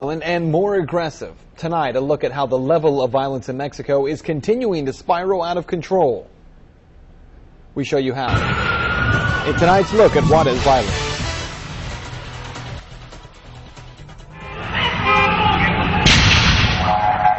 And more aggressive. Tonight, a look at how the level of violence in Mexico is continuing to spiral out of control. We show you how. In tonight's look at Juarez Violence.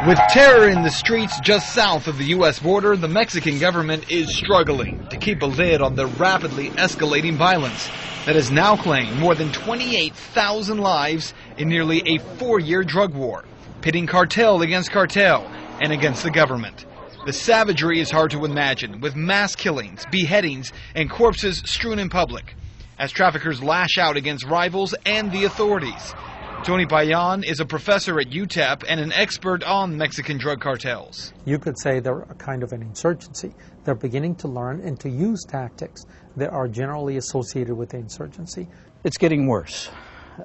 With terror in the streets just south of the U.S. border, the Mexican government is struggling to keep a lid on the rapidly escalating violence that has now claimed more than 28,000 lives in nearly a 4-year drug war, pitting cartel against cartel and against the government. The savagery is hard to imagine, with mass killings, beheadings, and corpses strewn in public, as traffickers lash out against rivals and the authorities. Tony Payan is a professor at UTEP and an expert on Mexican drug cartels. You could say they're a kind of an insurgency. They're beginning to learn and to use tactics that are generally associated with the insurgency. It's getting worse.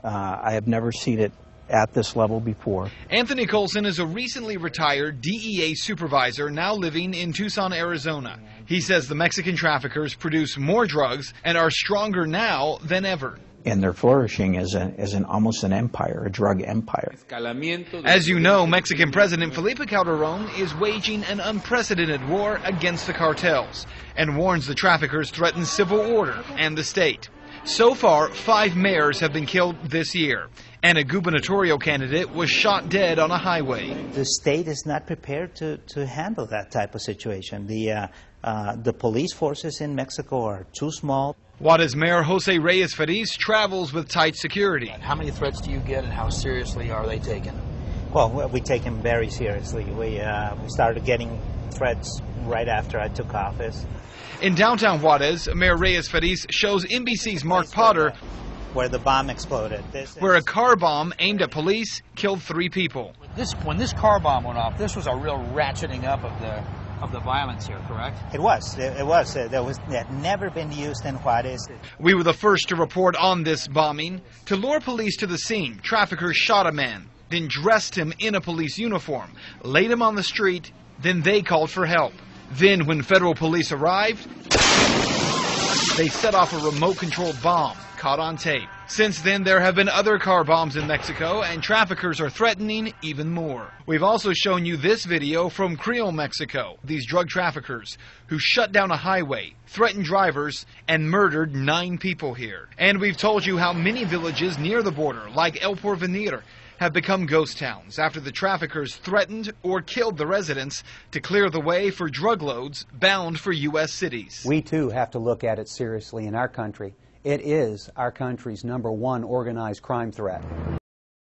I have never seen it at this level before. Anthony Colson is a recently retired DEA supervisor now living in Tucson, Arizona. He says the Mexican traffickers produce more drugs and are stronger now than ever. And they're flourishing as almost an empire, a drug empire. As you know, Mexican President Felipe Calderón is waging an unprecedented war against the cartels and warns the traffickers threaten civil order and the state. So far, 5 mayors have been killed this year, and a gubernatorial candidate was shot dead on a highway. The state is not prepared to handle that type of situation. The police forces in Mexico are too small. Juarez Mayor Jose Reyes Feliz travels with tight security. How many threats do you get, and how seriously are they taken? Well, we take them very seriously. We started getting threats right after I took office. In downtown Juarez, Mayor Reyes Feliz shows NBC's Mark Potter where the bomb exploded. Where a car bomb aimed at police killed 3 people. When this car bomb went off, this was a real ratcheting up of the violence here, correct? It was. It had never been used in Juarez. We were the first to report on this bombing. To lure police to the scene, traffickers shot a man, then dressed him in a police uniform, laid him on the street, then they called for help. Then, when federal police arrived, they set off a remote-controlled bomb, caught on tape. Since then, there have been other car bombs in Mexico, and traffickers are threatening even more. We've also shown you this video from Creole, Mexico. These drug traffickers who shut down a highway, threatened drivers, and murdered 9 people here. And we've told you how many villages near the border, like El Porvenir, have become ghost towns after the traffickers threatened or killed the residents to clear the way for drug loads bound for U.S. cities. We, too, have to look at it seriously in our country. It is our country's #1 organized crime threat.